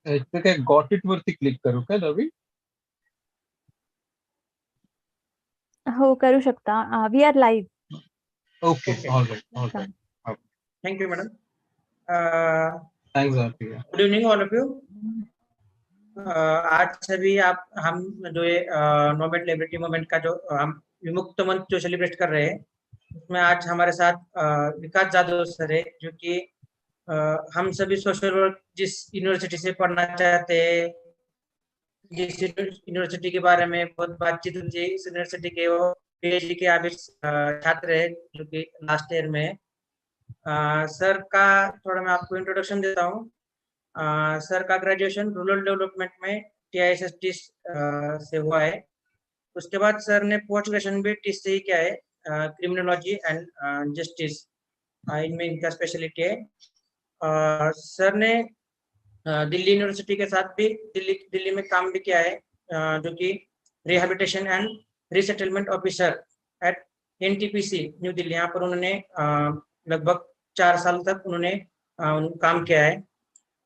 इथं काय got it वरती क्लिक करू का रवी? हो करू शकता. We are live. Okay, Okay. All right. Thank you, madam. Thanks Aarti. Good evening, all of you. आज सभी आप हम जो ये नोबेल लिबर्टी मूवमेंट का जो हम विमुक्त मंच जो सेलिब्रेट कर रहे हैं, उसमें आज हमारे साथ विकास जाधव सर है, जो कि हम सभी सोशल वर्क जिस यूनिवर्सिटी से पढ़ना चाहते हैं, जिस यूनिवर्सिटी के बारे में बहुत बातचीत होती है, इस यूनिवर्सिटी के वो पीएचडी के अभी छात्र है, जो कि लास्ट ईयर में है। सर का थोड़ा मैं आपको इंट्रोडक्शन देता हूँ। सर का ग्रेजुएशन रूरल डेवलपमेंट में टीआईएसएसटी से हुआ है। उसके बाद सर ने पोस्ट ग्रेजुएशन भी टी से ही किया है, क्रिमिनोलॉजी एंड जस्टिस, इनमें इनका स्पेशलिटी है। सर ने दिल्ली यूनिवर्सिटी के साथ भी दिल्ली में काम भी किया है, जो कि rehabilitation and resettlement officer eight NTPC new Delhi, यहाँ पर उन्होंने लगभग 4 साल तक उन्होंने काम किया है।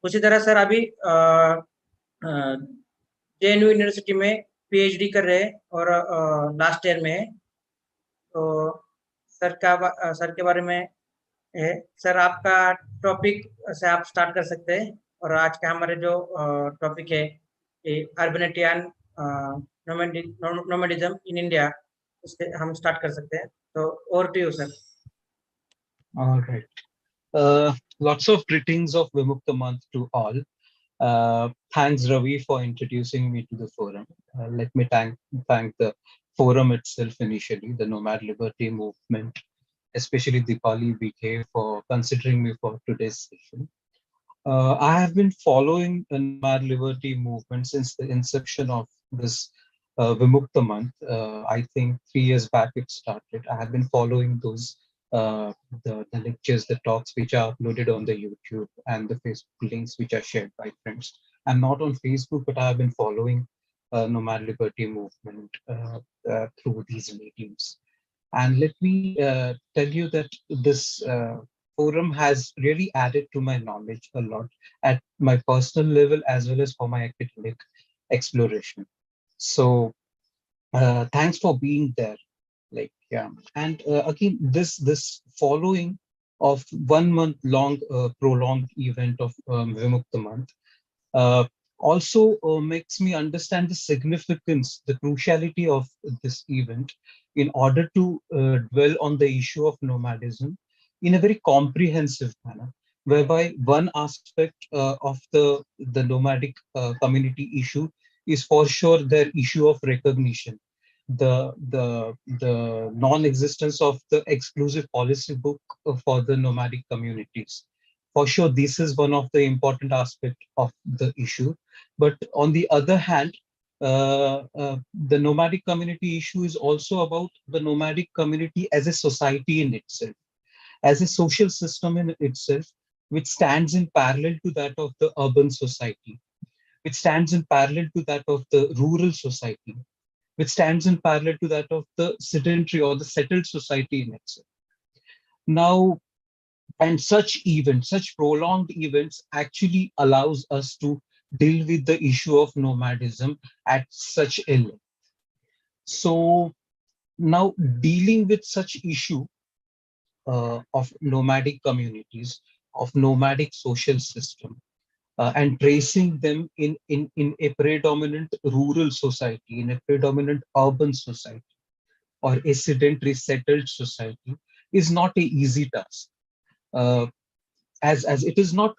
उसी तरह सर अभी जेएनयू यूनिवर्सिटी में पीएचडी कर रहे हैं और लास्ट ईयर में है। तो सर के बारे में है। सर आपका टॉपिक से आप स्टार्ट कर सकते हैं, और आज का हमारे जो टॉपिक है अर्बनिटी एंड नोमैडिज्म इन इंडिया, उससे हम स्टार्ट कर सकते हैं। तो over to you sir. All right. Lots of greetings of Vimukta month to all. Thanks Ravi for introducing me to the forum. Let me thank the forum itself initially, the Nomad Liberty Movement, especially Deepali BK, for considering me for today's session. I have been following the Nomad Liberty Movement since the inception of this Vimukta month. I think 3 years back it started. I have been following those the lectures, the talks which are uploaded on the YouTube and the Facebook links which are shared by friends. I'm not on Facebook, but I have been following Nomad Liberty Movement through these mediums. And let me tell you that this forum has really added to my knowledge a lot at my personal level as well as for my academic exploration. So thanks for being there. Like, yeah. And again, this following of 1 month long prolonged event of Vimukta month also makes me understand the significance, the cruciality of this event in order to dwell on the issue of nomadism in a very comprehensive manner, whereby one aspect of the nomadic community issue is for sure their issue of recognition, the non-existence of the exclusive policy book for the nomadic communities. For sure, this is one of the important aspects of the issue. But on the other hand, the nomadic community issue is also about the nomadic community as a society in itself, as a social system in itself, which stands in parallel to that of the urban society, which stands in parallel to that of the rural society, which stands in parallel to that of the sedentary or the settled society in itself. Now, and such events, such prolonged events actually allows us to deal with the issue of nomadism at such a length. So now dealing with such issue of nomadic communities, of nomadic social system, and tracing them in a predominant rural society, in a predominant urban society, or a sedentary settled society is not a easy task. Uh, as it is not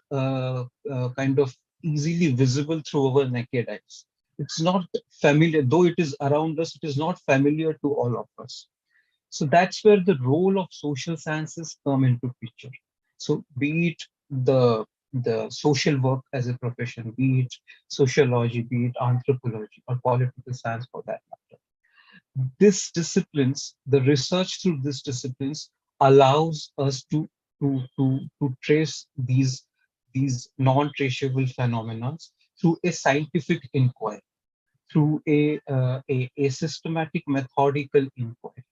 kind of easily visible through our naked eyes. It's not familiar, though it is around us, it is not familiar to all of us. So that's where the role of social sciences come into picture. So be it the social work as a profession, be it sociology, be it anthropology or political science for that matter. This disciplines, the research through these disciplines allows us to trace these non-traceable phenomena through a scientific inquiry, through a systematic methodical inquiry.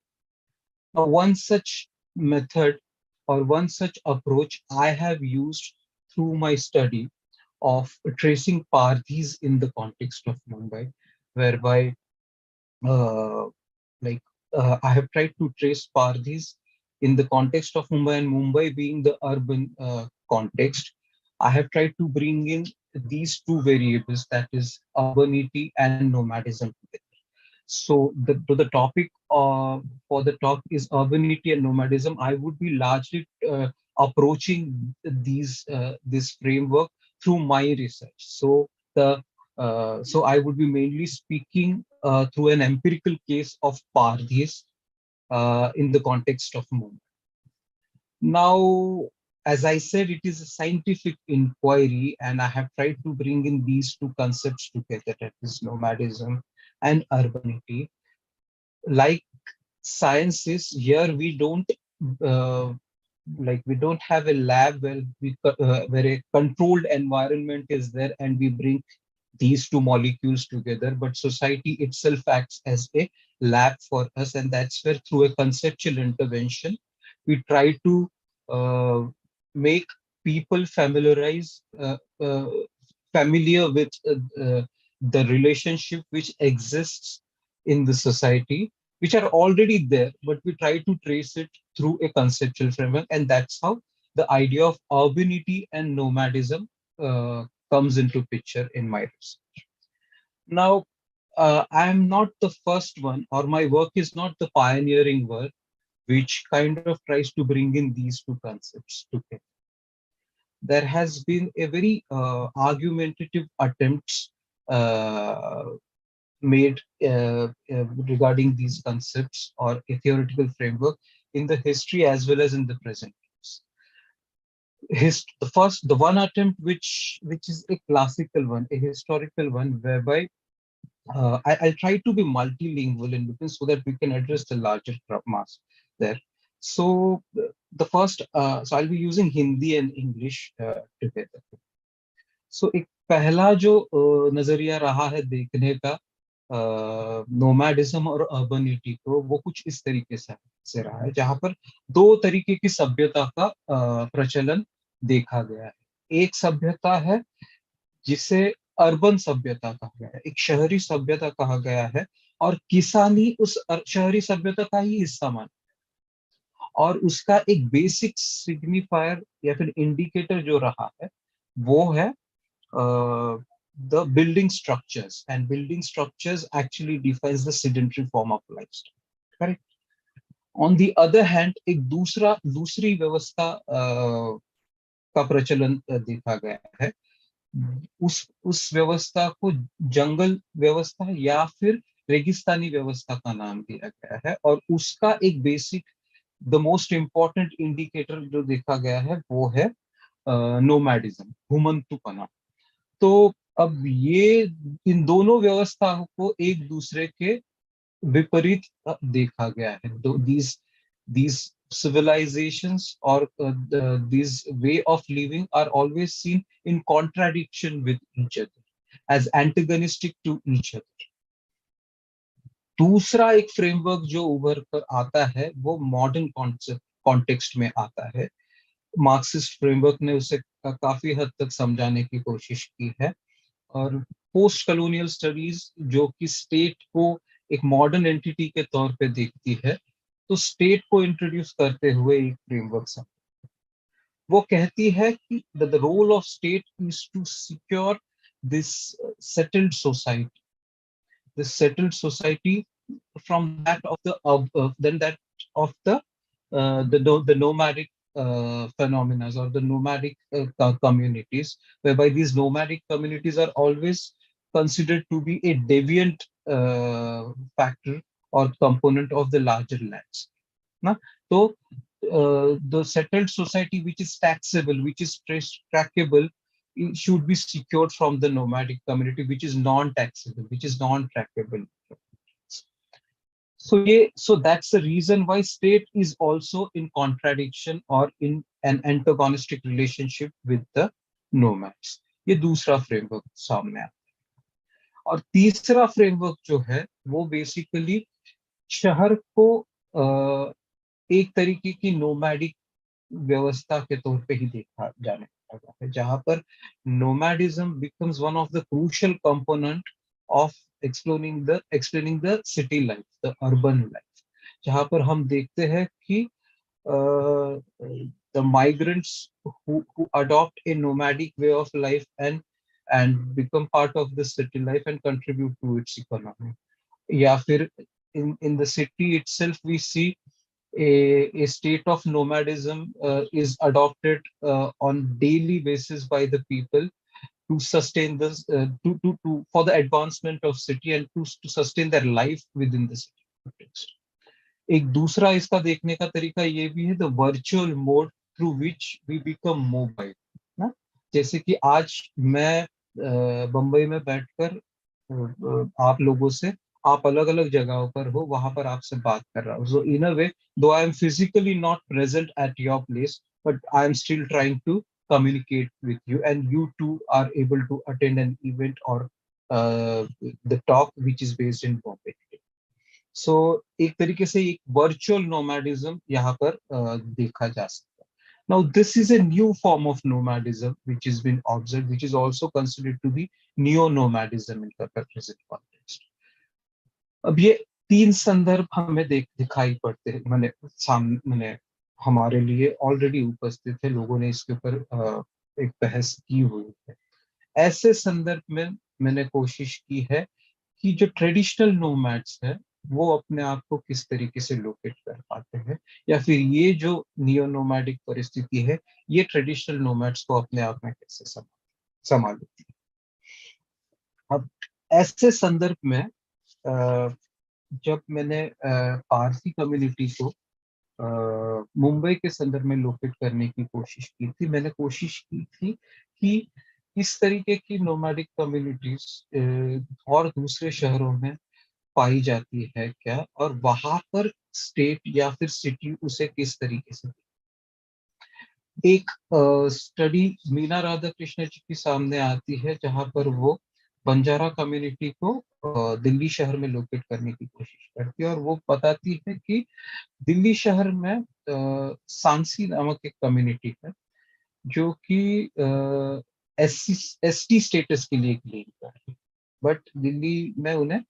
Now, one such method or one such approach I have used through my study of tracing Pardhis in the context of Mumbai, whereby uh, like I have tried to trace Pardhis in the context of Mumbai, and Mumbai being the urban context. I have tried to bring in these two variables, that is urbanity and nomadism together. So the topic for the talk is urbanity and nomadism. I would be largely approaching this framework through my research. So I would be mainly speaking through an empirical case of Pardhis in the context of Mumbai. Now, as I said, it is a scientific inquiry, and I have tried to bring in these two concepts together, that is nomadism and urbanity. Like sciences, here we don't uh, we don't have a lab where a controlled environment is there and we bring these two molecules together, but society itself acts as a lab for us, and that's where through a conceptual intervention we try to uh, make people familiar with the relationship which exists in the society, which are already there, but we try to trace it through a conceptual framework, and that's how the idea of urbanity and nomadism comes into picture in my research. Now, I am not the first one, or my work is not the pioneering work, which kind of tries to bring in these two concepts together. There has been a very argumentative attempts uh, made regarding these concepts or a theoretical framework in the history as well as in the present. The one attempt which is a classical one, a historical one, whereby I'll try to be multilingual in between so that we can address the larger mass there. So so I'll be using Hindi and English together. So एक पहला जो नजरिया रहा है देखने का नोमैडिज्म और अर्बनिटी को, वो कुछ इस तरीके से रहा है, जहां पर दो तरीके की सभ्यता का प्रचलन देखा गया है। एक सभ्यता है जिसे अर्बन सभ्यता कहा गया है, एक शहरी सभ्यता कहा गया है, और किसानी उस शहरी सभ्यता का ही हिस्सा मान, और उसका एक बेसिक सिग्निफायर या फिर इंडिकेटर जो रहा है वो है the building structures, and building structures actually defines the sedentary form of lifestyle, correct? On the other hand, एक दूसरी व्यवस्था का प्रचलन देखा गया है। उस व्यवस्था को जंगल व्यवस्था या फिर रेगिस्तानी व्यवस्था का नाम दिया गया है, और उसका एक basic the most important indicator जो देखा गया है वो है नोमैडिज्म, घुमंतुपना। तो अब ये इन दोनों व्यवस्थाओं को एक दूसरे के विपरीत देखा गया है। These civilizations or these way of living are always seen in contradiction with each other, as antagonistic to each other. दूसरा एक फ्रेमवर्क जो उभर कर आता है वो मॉडर्न कॉन्टेक्स्ट में आता है। मार्क्सिस्ट फ्रेमवर्क ने उसे काफी हद तक समझाने की कोशिश की है, और पोस्ट कॉलोनियल स्टडीज जो कि स्टेट को एक मॉडर्न एंटिटी के तौर पे देखती है, तो स्टेट को इंट्रोड्यूस करते हुए एक फ्रेमवर्क वो कहती है कि the role of state is to secure this settled society, this settled society from that of the nomadic phenomena, or the nomadic communities, whereby these nomadic communities are always considered to be a deviant factor or component of the larger lands. Na? So the settled society which is taxable, which is trackable, it should be secured from the nomadic community which is non-taxable, which is non-trackable. So that's the reason why state is also in contradiction or in an antagonistic relationship with the nomads. ये दूसरा framework सामने आता है। और तीसरा framework जो है वो बेसिकली शहर को एक तरीके की नोमैडिक व्यवस्था के तौर पे ही देखा जाने, लिखा गया है, जहां पर nomadism becomes one of the crucial component of explaining the city life, the urban life, जहां पर हम देखते हैं कि the migrants who adopt a nomadic way of life and become part of the city life and contribute to its economy. या फिर in the city itself we see a state of nomadism is adopted on daily basis by the people to sustain this to for the advancement of city and to sustain their life within the city context. एक दूसरा इसका देखने का तरीका ये भी है the virtual mode through which we become mobile ना, जैसे कि आज मैं बंबई में बैठकर आप लोगों से, आप अलग अलग जगहों पर हो, वहां पर आपसे बात कर रहा हूँ. सो इन a way though I am physically not present at your place but I am still trying to communicate with you and you too are able to attend an event or the talk which is based in Bombay. सो एक तरीके से एक virtual नोमैडिज्म यहाँ पर देखा जा सकता है. Now this is a new form of nomadism which has been observed, which is also considered to be neo nomadism in the present context. अब ये तीन संदर्भ हमें दिखाई पड़ते हैं, मैंने हमारे लिए ऑलरेडी उपस्थित है, लोगों ने इसके ऊपर एक बहस की हुई है. ऐसे संदर्भ में मैंने कोशिश की है कि जो ट्रेडिशनल नोमैड्स है वो अपने आप को किस तरीके से लोकेट कर पाते हैं, या फिर ये जो नियो नोमैडिक परिस्थिति है ये ट्रेडिशनल नोमैड्स को अपने आप में कैसे संभालती है. अब ऐसे संदर्भ में जब मैंने पारसी कम्युनिटी को मुंबई के संदर्भ में लोकेट करने की कोशिश की थी, मैंने कोशिश की थी कि इस तरीके की नोमैडिक कम्युनिटीज और दूसरे शहरों में पाई जाती है क्या, और वहां पर स्टेट या फिर सिटी उसे किस तरीके से. एक स्टडी मीना राधा कृष्ण जी के सामने आती है जहां पर वो बंजारा कम्युनिटी को दिल्ली शहर में लोकेट करने की कोशिश करती है, और वो बताती है कि दिल्ली शहर में सांसी नामक एक कम्युनिटी है जो कि एसटी स्टेटस के लिए क्लेम कर है, बट दिल्ली में उन्हें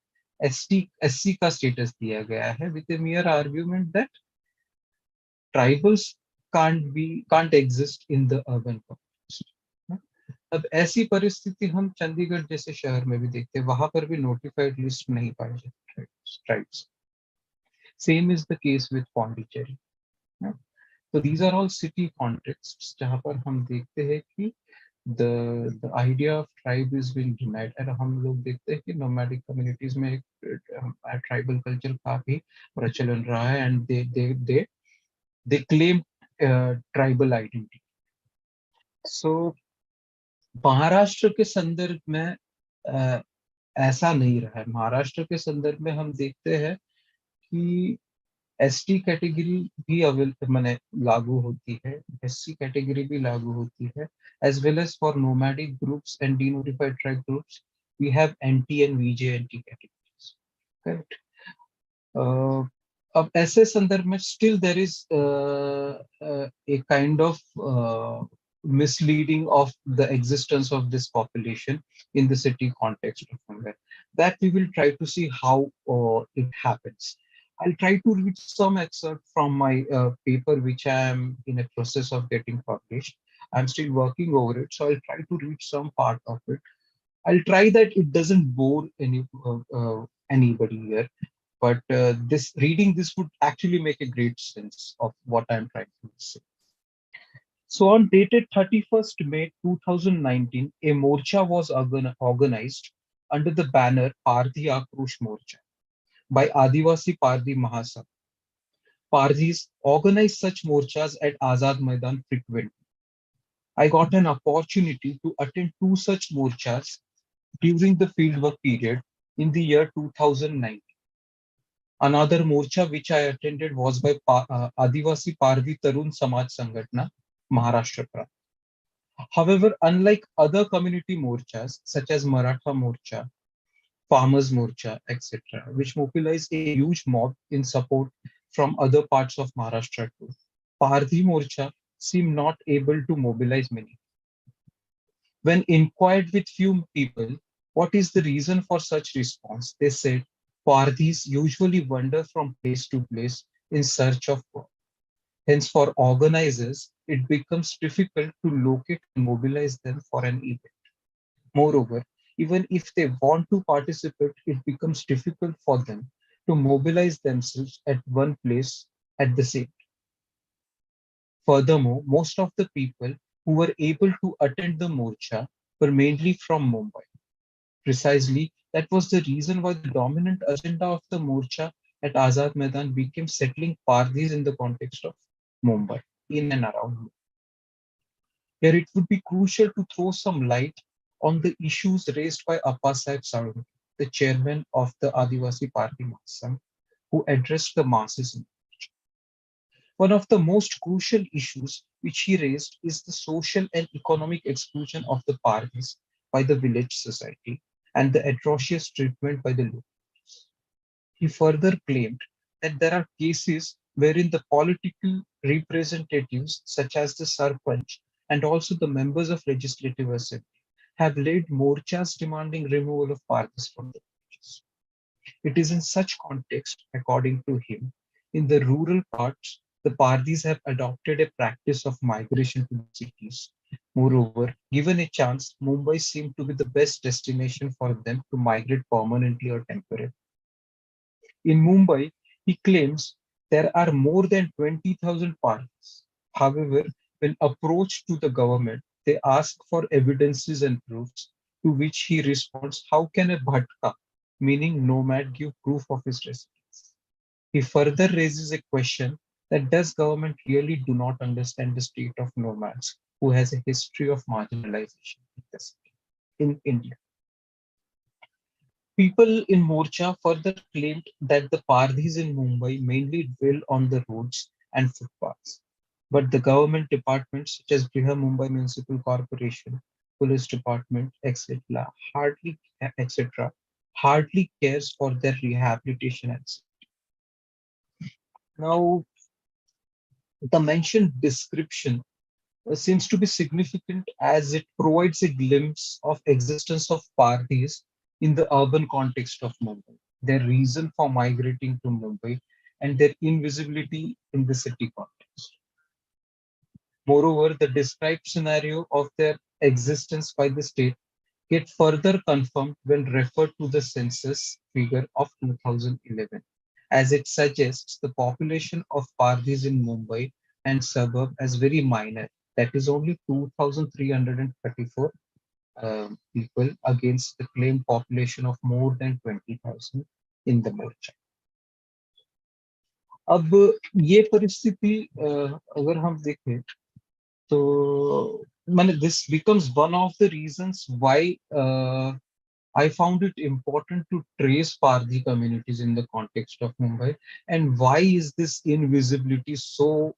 एससी का स्टेटस दिया गया है with A मियर argument that tribals can't exist in the urban context. अब ऐसी परिस्थिति हम चंडीगढ़ जैसे शहर में भी देखते हैं, वहां पर भी नोटिफाइड लिस्ट नहीं पाई जाती tribes. Same is the case with Pondicherry. तो these are all city context जहां पर हम देखते हैं कि the idea of tribe is being denied, और हम लोग देखते हैं कि nomadic communities में एक ट्राइबल कल्चर का भी प्रचलन रहा है and they claim tribal identity. So Maharashtra के संदर्भ में ऐसा नहीं रहा है. महाराष्ट्र के संदर्भ में हम देखते हैं कि एसटी कैटेगरी भी माने लागू होती है, एससी कैटेगरी भी लागू होती है, as well as for nomadic groups and denotified tribe groups we have NT and VJNT categories. Correct. अब ऐसे संदर्भ में still there is a kind of misleading of the existence of this population in the city context of somewhere that we will try to see how it happens. I'll try to read some excerpt from my paper which I am in a process of getting published. I'm still working over it, so I'll try to read some part of it. I'll try that it doesn't bore anybody here, but this reading this would actually make a great sense of what I'm trying to say. So on dated 31st May 2019, a morcha was organized under the banner Parthi Akrosh Morcha by Adivasi Parthi Mahasabha. Parthis organize such morchas at Azad Maidan frequently. I got an opportunity to attend two such morchas during the fieldwork period in the year 2019. Another morcha which I attended was by Adivasi Parthi Tarun Samaj Sangatna, Maharashtra Prant. However, unlike other community morchas such as Maratha Morcha, Farmers Morcha, etc., which mobilize a huge mob in support from other parts of Maharashtra too, Parthi Morcha seem not able to mobilize many. When inquired with few people, what is the reason for such response? They said, Pardis usually wander from place to place in search of work. Hence, for organizers, it becomes difficult to locate and mobilize them for an event. Moreover, even if they want to participate, it becomes difficult for them to mobilize themselves at one place at the same. Furthermore, most of the people who were able to attend the Morcha were mainly from Mumbai. Precisely, that was the reason why the dominant agenda of the Morcha at Azad Maidan became settling Pardis in the context of Mumbai, in and around Mumbai. Here it would be crucial to throw some light on the issues raised by Appa Sahib Salunkhe, the chairman of the Adivasi Party Mahasangh, who addressed the masses in one of the most crucial issues which he raised is the social and economic exclusion of the Pardis by the village society and the atrocious treatment by the locals. He further claimed that there are cases wherein the political representatives, such as the Sarpanch and also the members of Legislative Assembly, have led morchas demanding removal of Pardis from the villages. It is in such context, according to him, in the rural parts, the Pardis have adopted a practice of migration to the cities. Moreover, given a chance, Mumbai seemed to be the best destination for them to migrate permanently or temporarily. In Mumbai, he claims there are more than 20,000 Pardis. However, when approached to the government, they ask for evidences and proofs, to which he responds, how can a Bhatka, meaning nomad, give proof of his residence? He further raises a question that does government really do not understand the state of nomads who has a history of marginalization in India? People in Morcha further claimed that the Pardhis in Mumbai mainly dwell on the roads and footpaths. But the government departments such as Briha Mumbai Municipal Corporation, Police Department, etc., hardly cares for their rehabilitation. And now, the mentioned description seems to be significant as it provides a glimpse of existence of Pardis in the urban context of Mumbai, their reason for migrating to Mumbai, and their invisibility in the city context. Moreover, the described scenario of their existence by the state get further confirmed when referred to the census figure of 2011, as it suggests the population of Pardis in Mumbai and suburb as very minor, that is only 2,334 people against the claimed population of more than 20,000 in the Morcha. अब ये परिस्थिति अगर हम देखें तो मैंने this becomes one of the reasons why I found it important to trace Parthi communities in the context of Mumbai, and why is this invisibility so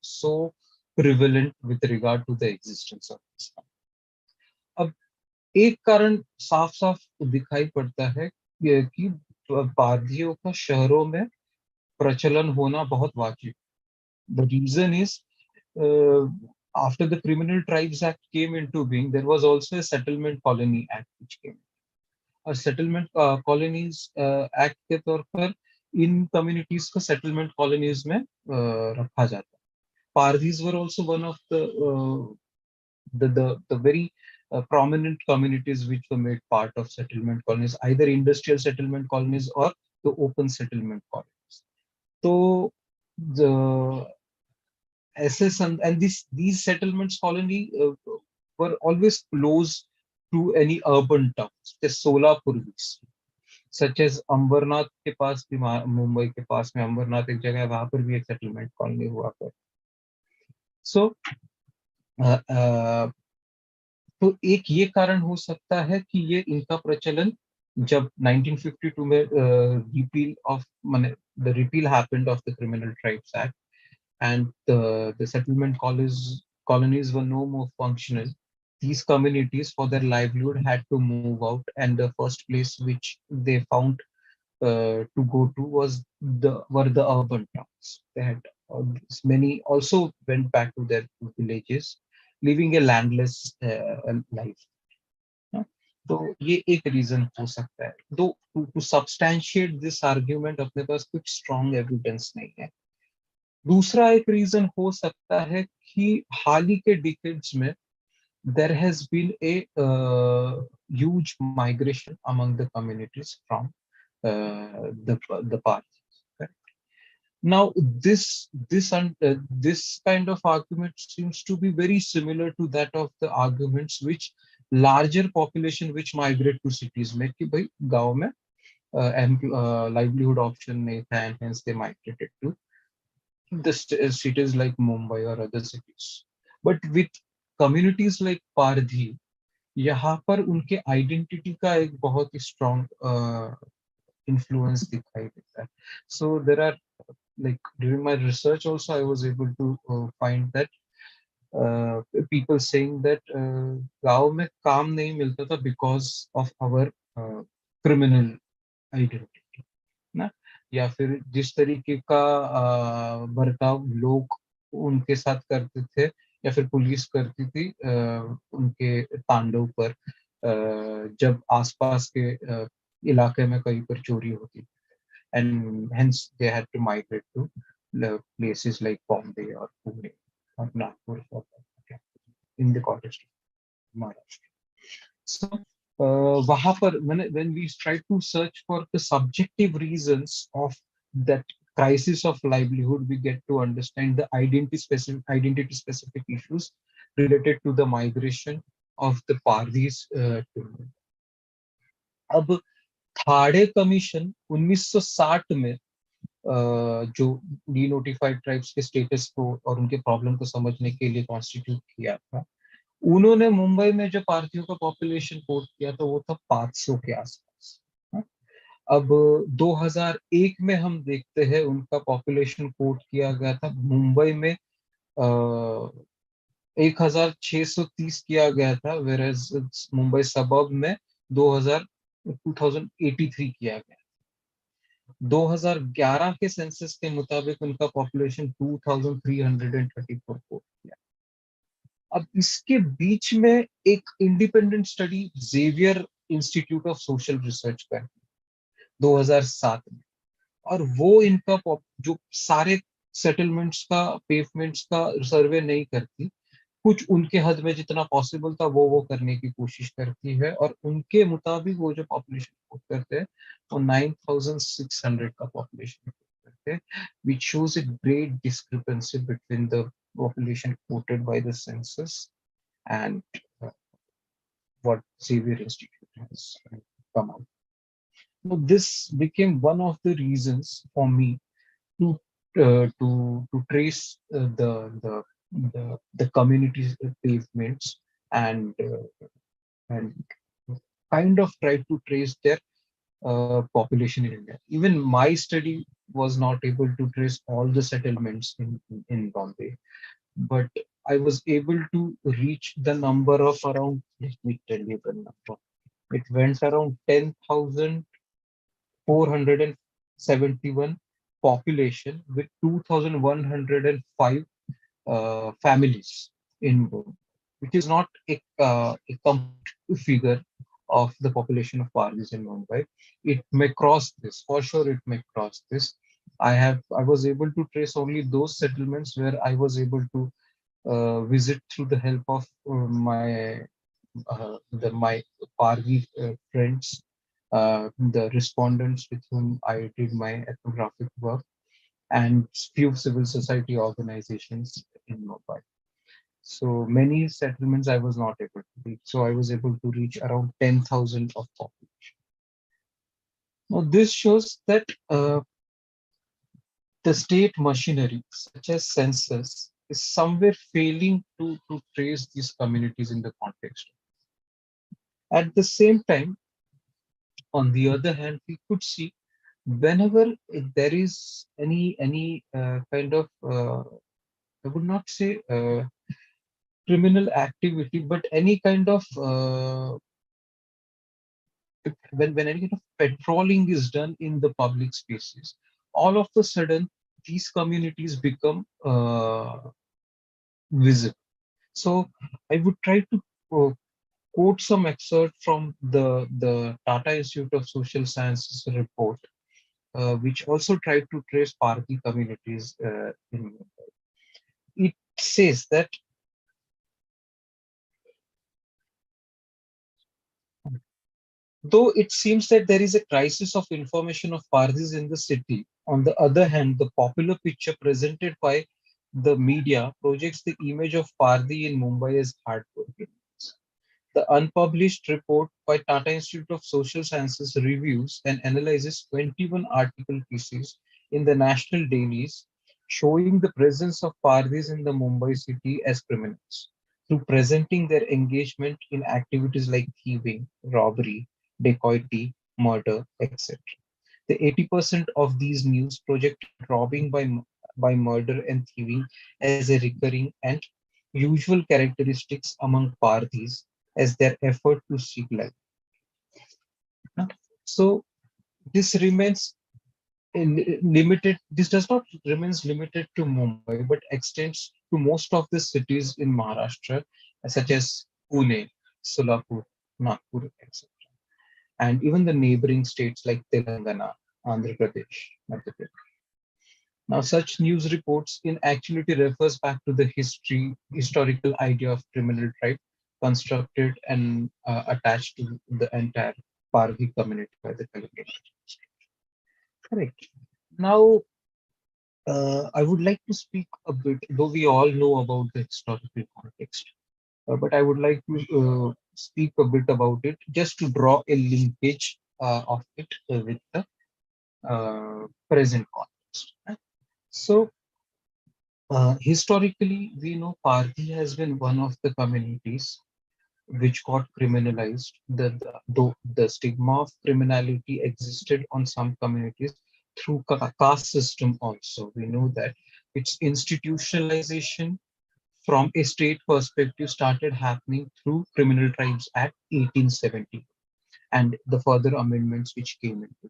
prevalent with regard to the existence of this? अब एक कारण साफ साफ दिखाई पड़ता है कि पारधियों का शहरों में प्रचलन होना बहुत वाजिब. The reason is after the Criminal Tribes Act came into being, there was also a Settlement Colony Act which came. और सेटलमेंट कॉलोनीज एक्ट के तौर पर इन कम्युनिटीज को सेटलमेंट कॉलोनीज में रखा जाता है. Pardhis were also one of the very prominent communities which were made part of settlement colonies, either industrial settlement colonies or the open settlement colonies. So the SS and these settlements colony were always close to any urban towns, the Solapur, such as Ambernath के पास भी, मुंबई के पास में अंबरनाथ एक जगह है, वहां पर भी एक सेटलमेंट कॉलोनी हुआ कर. सो तो एक ये कारण हो सकता है कि ये इनका प्रचलन जब 1952 में रिपील ऑफ माने the repeal happened of the criminal tribes act and the settlement colonies were no more functional. These communities, for their livelihood, had to move out, and the first place which they found to go to were the urban towns. They had many also went back to their villages, living a landless life. तो ये एक reason हो सकता है। दो to substantiate this argument अपने पास कुछ strong evidence नहीं है। दूसरा एक रीजन हो सकता है कि हाल ही के डिकेड्स में there has been a huge migration among the communities from the parties. Correct. Now, this kind of argument seems to be very similar to that of the arguments which larger population which migrate to cities में कि भाई गांव में livelihood option नहीं था and hence they migrated to the cities like Mumbai or other cities. But with communities like Pardhi, यहाँ पर उनके आइडेंटिटी का एक बहुत ही स्ट्रॉन्ग इन्फ्लुएंस दिखाई देता है. So there are, like, during my research also I was able to find that people saying that गांव में काम नहीं मिलता था because of our criminal identity ना, या फिर जिस तरीके का बर्ताव लोग उनके साथ करते थे या फिर पुलिस करती थी उनके तांडव पर, जब आसपास के इलाके में कहीं पर चोरी होती थी, and hence they had to migrate to the places like Bombay or Pune or Nagpur for that, in the context of Maharashtra. So वहां पर मैंने, when we try to search for the subjective reasons of that crisis of livelihood, we get to understand the identity specific issues related to the migration of the Pardis to. अब Thane commission 1960 में जो denotified tribes के status को और उनके problem को समझने के लिए कॉन्स्टिट्यूट किया था, उन्होंने मुंबई में जो पार्थियों का पॉपुलेशन कोट किया था वो था 500 के आसपास. अब 2001 में हम देखते हैं उनका पॉपुलेशन कोट किया गया था मुंबई में 1630 किया गया था, वेरएज मुंबई सबर्ब में 2083 किया गया. 2011 के सेंसस के मुताबिक उनका पॉपुलेशन 2334 कोट किया. अब इसके बीच में एक independent study Xavier Institute of Social Research का 2007 में, और वो इनका जो सारे सेटलमेंट्स का पेवमेंट्स का सर्वे नहीं करती, कुछ उनके हद में जितना पॉसिबल था वो करने की कोशिश करती है, और उनके मुताबिक वो जो पॉपुलेशन कोट करते हैं वो 9600 का पॉपुलेशन कोट करते हैं, which shows a great discrepancy between the population quoted by the census and what Xavier Institute has come out. So this became one of the reasons for me to trace the community pavements and kind of try to trace their population in India. Even my study was not able to trace all the settlements in Bombay, but I was able to reach the number of around, let me tell you the number. It went around 10,471 population with 2,105 families in Bombay, which is not a complete figure of the population of Parlis in Mumbai. It may cross this, for sure it may cross this. I was able to trace only those settlements where I was able to visit through the help of my Parvi friends, the respondents with whom I did my ethnographic work, and few civil society organizations in Mumbai. So many settlements I was not able to reach. So I was able to reach around 10,000 of population. Now this shows that the state machinery, such as census, is somewhere failing to trace these communities in the context. At the same time, on the other hand, we could see whenever there is any kind of I would not say criminal activity, but any kind of when any kind of patrolling is done in the public spaces, all of a sudden these communities become visible. So I would try to quote some excerpt from the Tata Institute of Social Sciences report, which also tried to trace Parthi communities in. It says that though it seems that there is a crisis of information of Parthis in the city, on the other hand, the popular picture presented by the media projects the image of Parthi in Mumbai as hardworking. The unpublished report by Tata Institute of Social Sciences reviews and analyzes 21 article pieces in the national dailies showing the presence of Parthis in the Mumbai city as criminals through presenting their engagement in activities like thieving, robbery, dacoity, murder, etc. The 80% of these news projected robbing by murder and thieving as a recurring and usual characteristics among Parthis as their effort to seek life. So this remains limited. This does not remains limited to Mumbai, but extends to most of the cities in Maharashtra, such as Pune, Solapur, Nagpur, etc., and even the neighboring states like Telangana, Andhra Pradesh, Madhya Pradesh. Now, such news reports in actuality refers back to the historical idea of criminal tribe constructed and attached to the entire Parvi community by the colonial. Correct. Now, I would like to speak a bit, though we all know about the historical context, but I would like to speak a bit about it just to draw a linkage of it with the present context. So, historically, we know Parthi has been one of the communities which got criminalized. Though the stigma of criminality existed on some communities through caste system also. We know that its institutionalization from a state perspective started happening through Criminal Tribes Act 1870 and the further amendments which came into.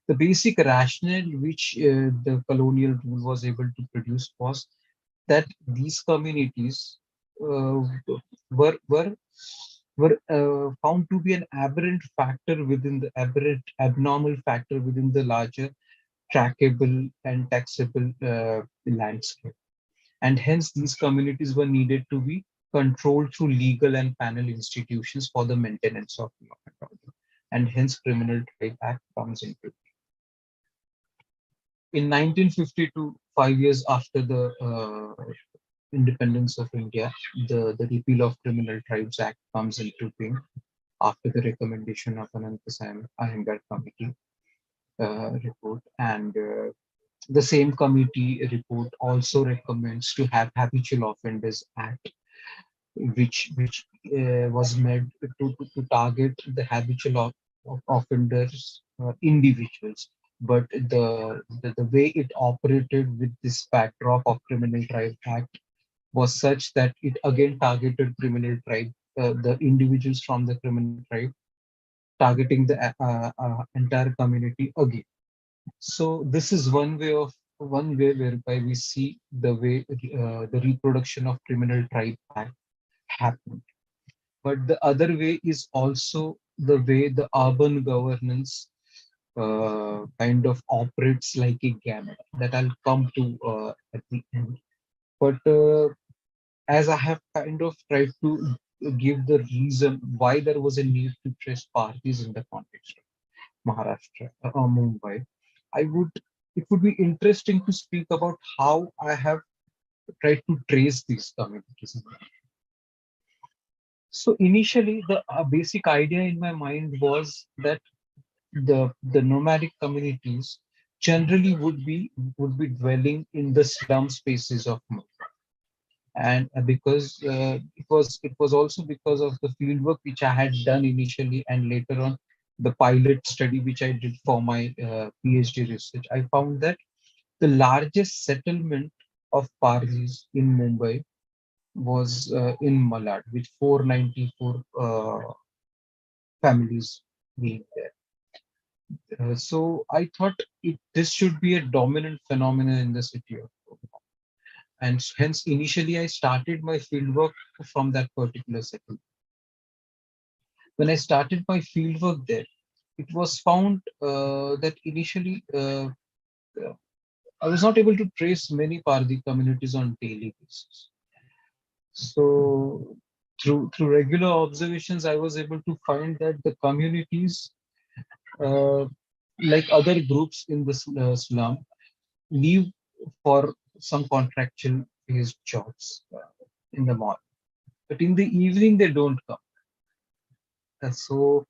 The basic rationale which the colonial rule was able to produce was that these communities uh, were found to be an aberrant factor within the aberrant abnormal factor within the larger trackable and taxable landscape, and hence these communities were needed to be controlled through legal and panel institutions for the maintenance of law and order, and hence Criminal Tribe Act comes into. In 1952, 5 years after the independence of India, the repeal of Criminal Tribes Act comes into being after the recommendation of Anantasamy Iyengar committee report. And the same committee report also recommends to have Habitual Offenders Act, which was made to target the habitual of offenders, individuals. But the way it operated with this backdrop of Criminal Tribe Act was such that it again targeted criminal tribe, the individuals from the criminal tribe, targeting the entire community again. So this is one way whereby we see the way the reproduction of Criminal Tribe Act happened. But the other way is also the way the urban governance kind of operates like a gamut that I'll come to at the end. But as I have kind of tried to give the reason why there was a need to trace parties in the context of Maharashtra or Mumbai, I would it would be interesting to speak about how I have tried to trace these communities. So initially, the basic idea in my mind was that the nomadic communities generally would be dwelling in the slum spaces of Mumbai, and because it was also because of the fieldwork which I had done initially, and later on the pilot study which I did for my PhD research, I found that the largest settlement of Parsis in Mumbai was in Malad, with 494 families being there. So I thought this should be a dominant phenomenon in the city of Mumbai. And hence initially I started my fieldwork from that particular settlement. When I started my fieldwork there, it was found that initially I was not able to trace many Pardi communities on daily basis. So through regular observations, I was able to find that the communities, uh, like other groups in the slum, leave for some contractual based jobs in the morning, but in the evening they don't come. So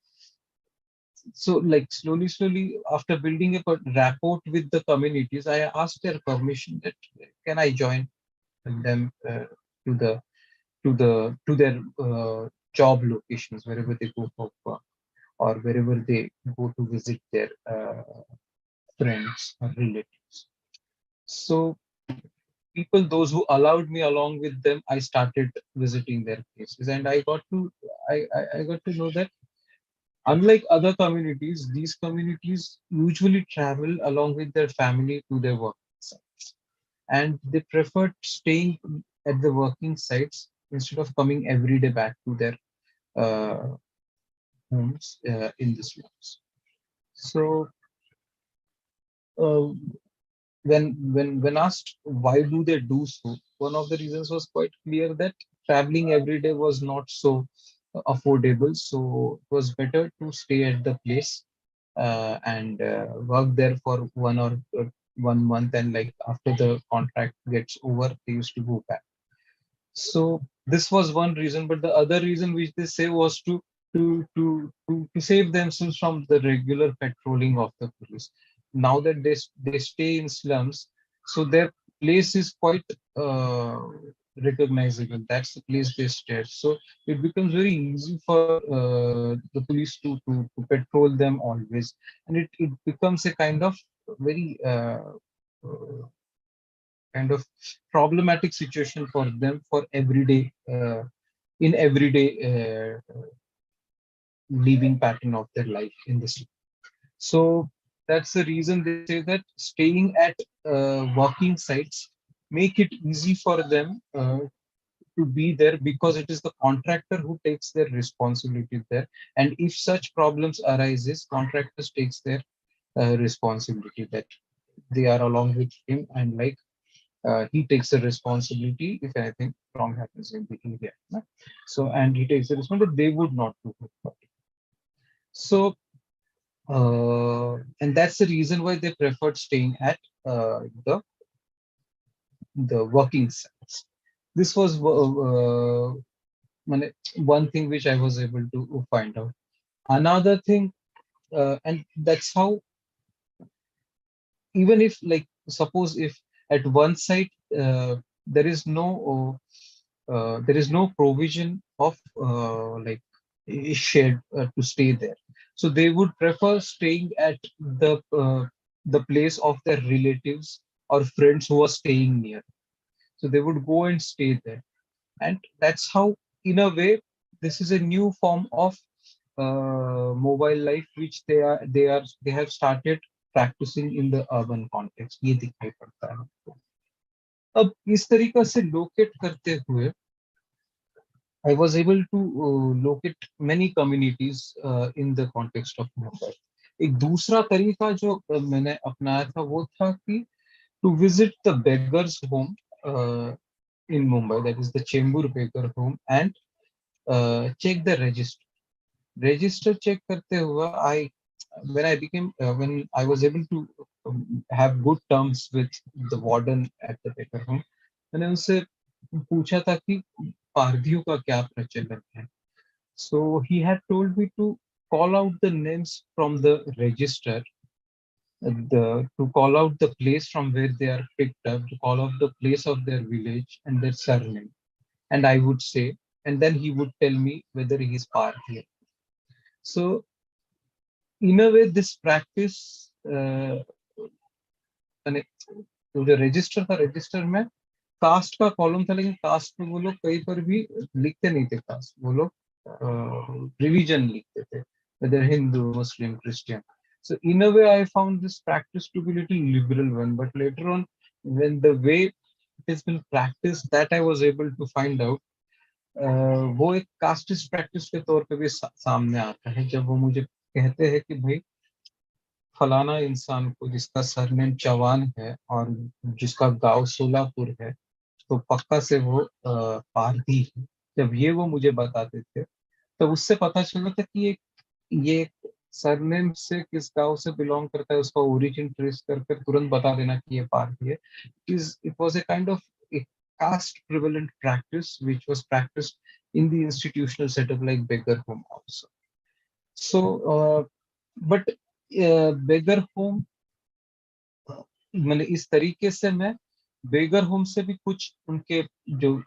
like slowly after building a rapport with the communities, I asked their permission that can I join them to the to their job locations wherever they go for work, or wherever they go to visit their friends or relatives. So people, those who allowed me along with them, I started visiting their places, and I got to know that unlike other communities, these communities usually travel along with their family to their work sites, and they prefer staying at the working sites instead of coming every day back to their uh, homes in the slums. So uh, when asked why do they do so, one of the reasons was quite clear that traveling every day was not so affordable. So it was better to stay at the place and work there for 1 month, and like after the contract gets over, they used to go back. So this was one reason, but the other reason which they say was to save themselves from the regular patrolling of the police. Now that they stay in slums, so their place is quite uh, recognizable. That's the place they stay. So it becomes very easy for the police to patrol them always, and it becomes a uh, kind of problematic situation for them for everyday in everyday living pattern of their life in the city. So that's the reason they say that staying at working sites make it easy for them to be there, because it is the contractor who takes their responsibility there, and if such problems arises, contractors takes their responsibility, that they are along with him, and like he takes the responsibility if anything wrong happens in the area. No? So, and he takes the responsibility, they would not do it. So, and that's the reason why they preferred staying at the working sites. This was one thing which I was able to find out. Another thing, and that's how, even if like suppose if at one site there is no provision of a shed to stay there, so they would prefer staying at the place of their relatives or friends who are staying near, so they would go and stay there. And that's how, in a way, this is a new form of mobile life which they have started practicing in the urban context. ये दिखाई पड़ता है हमको। अब इस तरीका से locate करते हुए I was able to locate many communities in the context of Mumbai. एक दूसरा तरीका जो मैंने अपनाया था वो था कि to visit the beggars home in Mumbai, that is the Chembur beggar home, and check the register. Register check करते हुए when I was able to have good terms with the warden at the beggar home, मैंने उनसे पूछा था कि पारधियों का क्या प्रचलन है. So he had told me to call out the names from the register, to call out the place from where they are picked up, to call out the place of their village and their surname. And I would say, and then he would tell me whether he is Parthi. So in a way, this practice, यानी तो जो register था, register में cast का column था, लेकिन cast में वो लोग कहीं पर भी लिखते नहीं थे कास्ट, वो लोग रिलीजन लिखते थे, whether Hindu, Muslim, Christian. So in a way, I found this practice to be a little liberal one, but later on, when the way it has been practiced, that I was able to find out वो एक casteist practice के तौर पे भी सामने आता है, जब वो मुझे कहते हैं कि भाई फलाना इंसान को जिसका सरनेम चौहान है और जिसका गांव सोलापुर है, तो पक्का से वो पारधी है। जब ये वो मुझे बताते थे, तो उससे पता चला था कि ये सरनेम से किस गांव से बिलोंग करता है, उसका ओरिजिन ट्रेस करके तुरंत बता देना कि ये पारधी है। Is it was a kind of A caste prevalent practice which was practiced in the institutional setup like beggar home also. So but beggar home, मैंने इस तरीके से मैं बेगर होम से भी कुछ उनके जो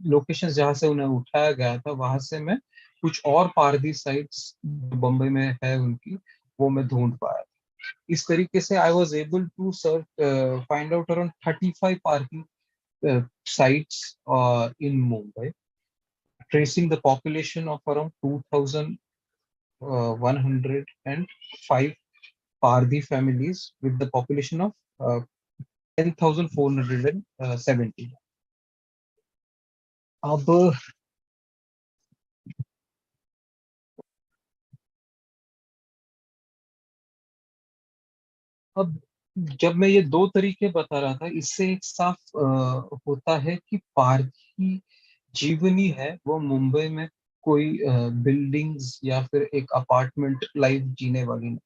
लोकेशंस जहाँ से उन्हें उठाया गया था वहां से मैं कुछ और पारदी साइट्स बम्बई में है उनकी, वो मैं ढूंढ पाया। इस तरीके से I was able to search find out around 35 parking sites in Mumbai, tracing the population of around 2,105 Pardi families with the population of 10,470. अब अब जब मैं ये दो तरीके बता रहा था, इससे एक साफ होता है कि पारसी जीवनी है वो मुंबई में कोई बिल्डिंग्स या फिर एक अपार्टमेंट लाइफ जीने वाली नहीं।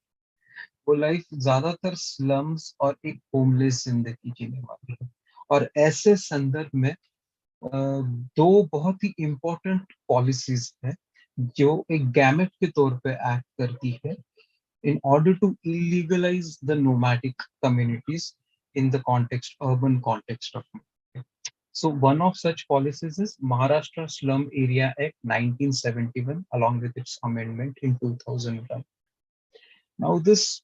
वो लाइफ ज्यादातर स्लम्स और एक होमलेस जिंदगी जीने वाली है। और ऐसे संदर्भ में दो बहुत ही इम्पोर्टेंट पॉलिसीज हैं जो एक गैमेट के तौर पे एक्ट करती है in order to illegalize the nomadic communities in the context, urban context of Mumbai. So one of such policies is Maharashtra Slum Area Act 1971, along with its amendment in 2001. Now this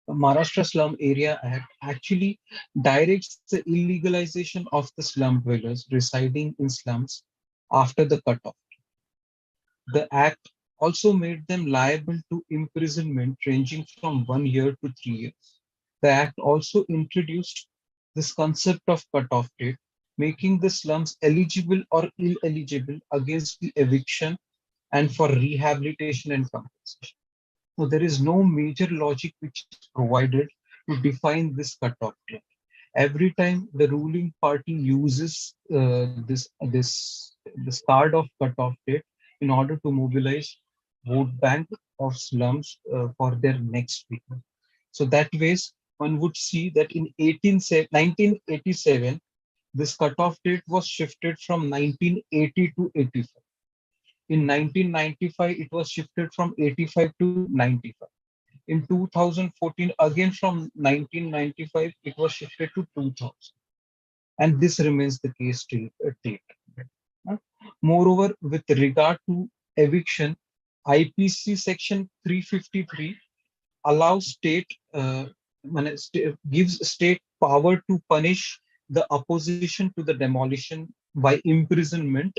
Maharashtra Slum Area Act actually directs the illegalization of the slum dwellers residing in slums after the cutoff. The act also made them liable to imprisonment ranging from 1 year to 3 years. The act also introduced this concept of cutoff date, making the slums eligible or ineligible against the eviction and for rehabilitation and compensation. So there is no major logic which is provided to define this cutoff date. Every time the ruling party uses this card of cutoff date in order to mobilize vote bank of slums for their next speaker. So that ways one would see that in 1987 this cutoff date was shifted from 1980 to 85. In 1995 it was shifted from 85 to 95. In 2014 again from 1995 it was shifted to 2000, and this remains the case till date. Moreover, with regard to eviction, IPC section 353 allows gives state power to punish the opposition to the demolition by imprisonment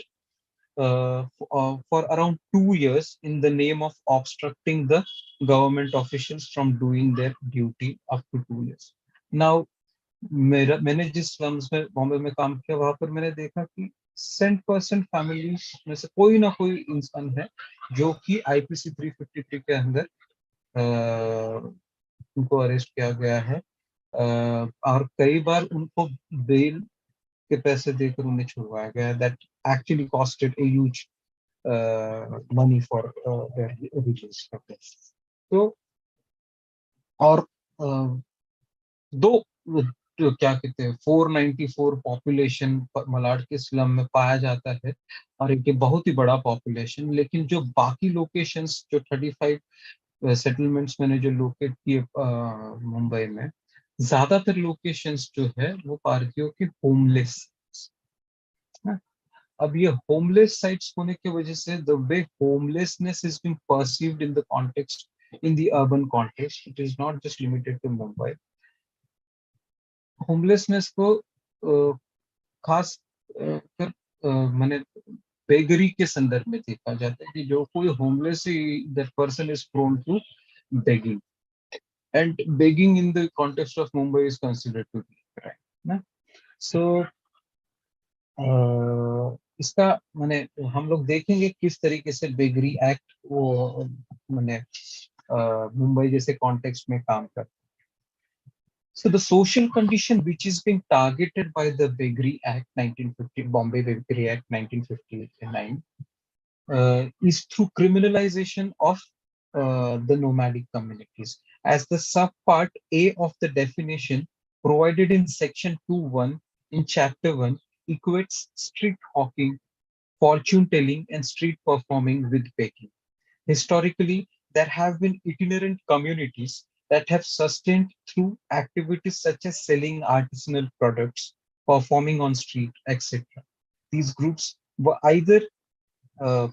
for around 2 years in the name of obstructing the government officials from doing their duty up to 2 years. Now, मैंने जिस slums में बॉम्बे में काम किया वहां पर मैंने देखा कि 100% फैमिलीज में से कोई ना कोई इंसान है जो कि आईपीसी 353 के अंदर उनको अरेस्ट किया गया है, और कई बार उनको बेल के पैसे देकर उन्हें छुड़वाया गया, that actually costed a huge money for their religious purpose. तो और दो जो क्या कहते हैं 494 पॉपुलेशन मलाड के स्लम में पाया जाता है, और एक बहुत ही बड़ा पॉपुलेशन। लेकिन जो बाकी लोकेशंस जो 35 सेटलमेंट्स मैंने जो लोकेट किए मुंबई में, ज्यादातर लोकेशंस जो है वो पारसियों के होमलेस। अब ये होमलेस साइट्स होने की वजह से the way homelessness is being perceived in the context, in the urban context, it is not just limited to Mumbai. Homelessness को खास कर मैंने बेगरी के संदर्भ में देखा जाता है कि जो कोई homeless, that person is prone to begging, and begging in the context of Mumbai is considered to be crime ना। सो इसका माने हम लोग देखेंगे किस तरीके से बेगरी एक्ट वो माने मुंबई जैसे कॉन्टेक्स्ट में काम करता है. So the social condition which is being targeted by the Beggary Act 1950, Bombay Beggary Act 1959, is through criminalization of the nomadic communities. As the subpart A of the definition provided in section 2.1 in chapter 1 equates street hawking, fortune telling, and street performing with begging. Historically, there have been itinerant communities that have sustained through activities such as selling artisanal products, performing on street, etc. These groups were either uh,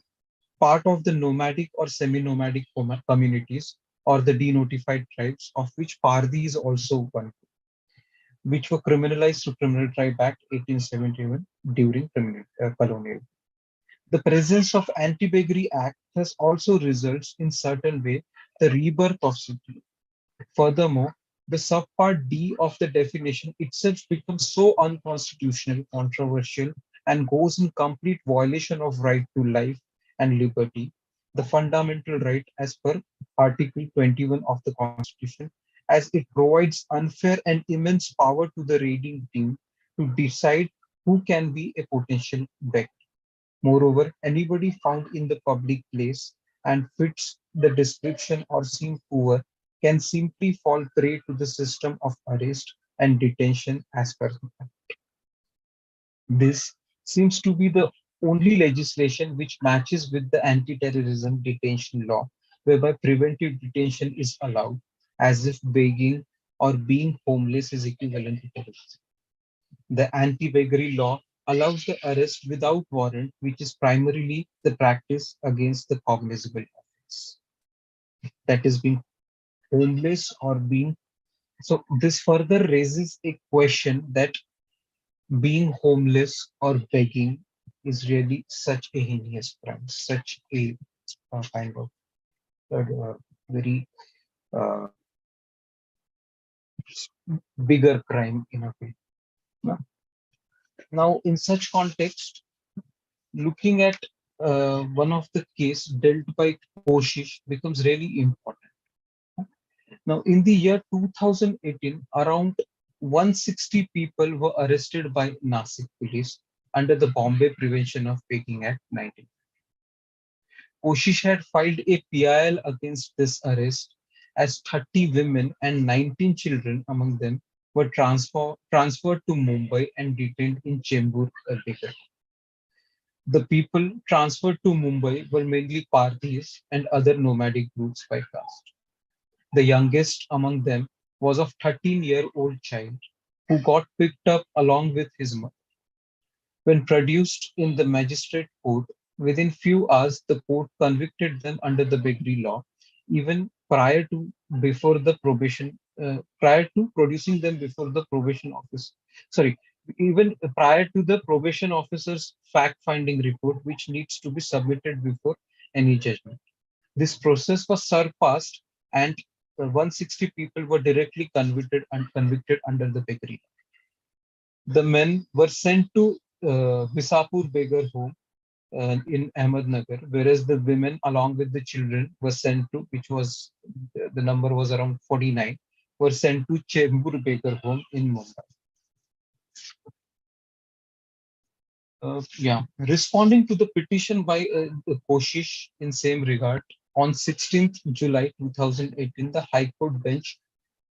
part of the nomadic or semi-nomadic communities or the denotified tribes, of which Pardi is also one, which were criminalized through Criminal Tribe Act 1871 during colonial. The presence of Anti-Beggary Act has also results in certain way the rebirth of city. Furthermore, the subpart D of the definition itself becomes so unconstitutional, controversial, and goes in complete violation of right to life and liberty, the fundamental right as per Article 21 of the Constitution, as it provides unfair and immense power to the raiding team to decide who can be a potential beggar. Moreover, anybody found in the public place and fits the description or seem poor can simply fall prey to the system of arrest and detention as per the Act. This seems to be the only legislation which matches with the anti-terrorism detention law, whereby preventive detention is allowed, as if begging or being homeless is equivalent to terrorism. The anti-beggary law allows the arrest without warrant, which is primarily the practice against the cognizable offense. That is being homeless or being. So this further raises a question that being homeless or begging is really such a heinous crime, such a kind of very uh, bigger crime in a way. Now, in such context, looking at one of the case dealt by Koshish becomes really important. Now, in the year 2018, around 160 people were arrested by Nasik police under the Bombay Prevention of Begging Act 19. Koshish had filed a PIL against this arrest as 30 women and 19 children among them were transferred to Mumbai and detained in Chembur, Bihar. The people transferred to Mumbai were mainly Parthis and other nomadic groups by caste. The youngest among them was of 13-year-old child who got picked up along with his mother. When produced in the magistrate court, within few hours the court convicted them under the Beggary law, even before the prior to producing them before the probation office. Sorry, even prior to the probation officer's fact-finding report, which needs to be submitted before any judgment. This process was surpassed, and 160 people were directly convicted under the Beggary. The men were sent to Bisapur Beggar home in Ahmednagar, whereas the women, along with the children, were sent to, which was the number was around 49, were sent to Chembur Beggar home in Mumbai. Yeah, responding to the petition by Koshish in same regard, on 16th July 2018, the High Court bench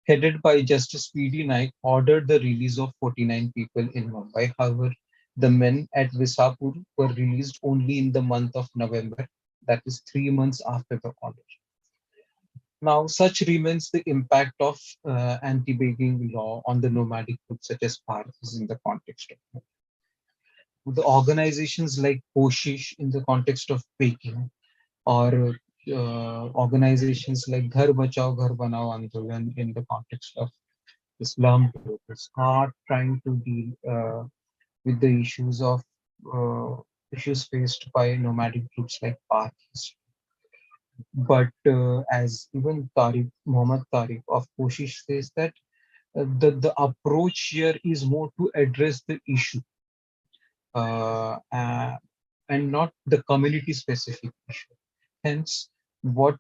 headed by Justice P.D. Naik, ordered the release of 49 people in Mumbai. However, the men at Visapur were released only in the month of November, that is 3 months after the order. Now, such remains the impact of anti-begging law on the nomadic groups such as Parthis in the context of the organizations like Koshish in the context of begging, or organizations like Ghar Bachao Ghar Banao Andolan in the context of Islam groups are trying to deal with the issues faced by nomadic groups like Parthis. But as even Muhammad Tariq of Koshish says that the approach here is more to address the issue and not the community specific issue. Hence, what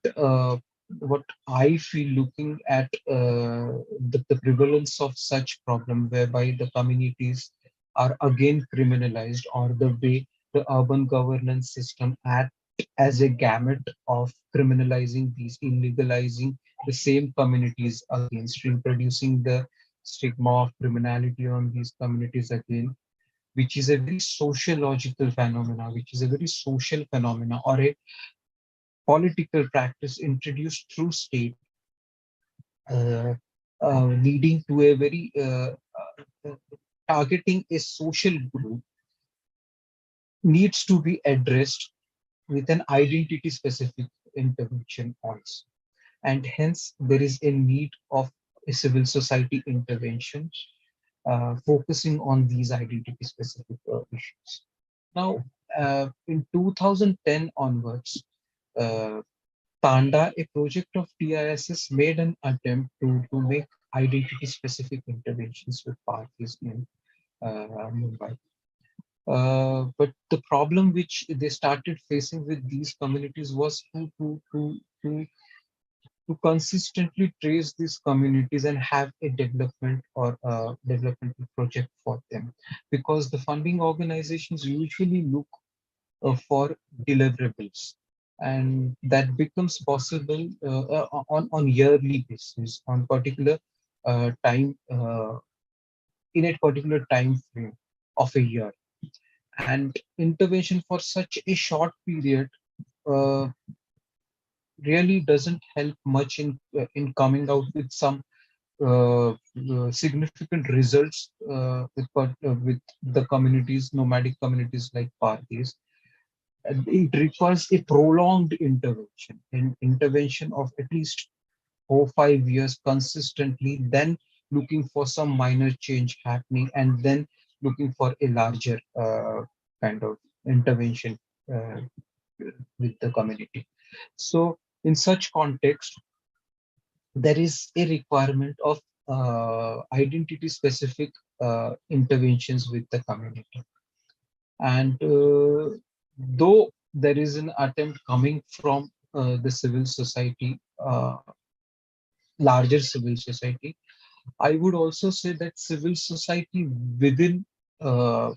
I feel looking at the prevalence of such problem whereby the communities are again criminalized, or the way the urban governance system act as a gamut of criminalizing these, illegalizing the same communities against, introducing the stigma of criminality on these communities again, which is a very sociological phenomena, which is a very social phenomena, or a political practice introduced through state, uh, leading to a very targeting a social group, needs to be addressed with an identity specific intervention also. And hence there is a need of a civil society intervention focusing on these identity specific issues. Now, in 2010 onwards, uh, Tanda, a project of TISS, made an attempt to make identity specific interventions with parties in Mumbai. But the problem which they started facing with these communities was to consistently trace these communities and have a development or a developmental project for them, because the funding organizations usually look for deliverables, and that becomes possible on yearly basis, on particular time in a particular time frame of a year. And intervention for such a short period uh, really doesn't help much in coming out with some significant results with the communities, nomadic communities like Parthis. It requires a prolonged intervention, an intervention of at least 4 5 years consistently, then looking for some minor change happening, and then looking for a larger kind of intervention uh, with the community. So in such context, there is a requirement of identity specific interventions with the community. And though there is an attempt coming from the civil society, larger civil society, I would also say that civil society within the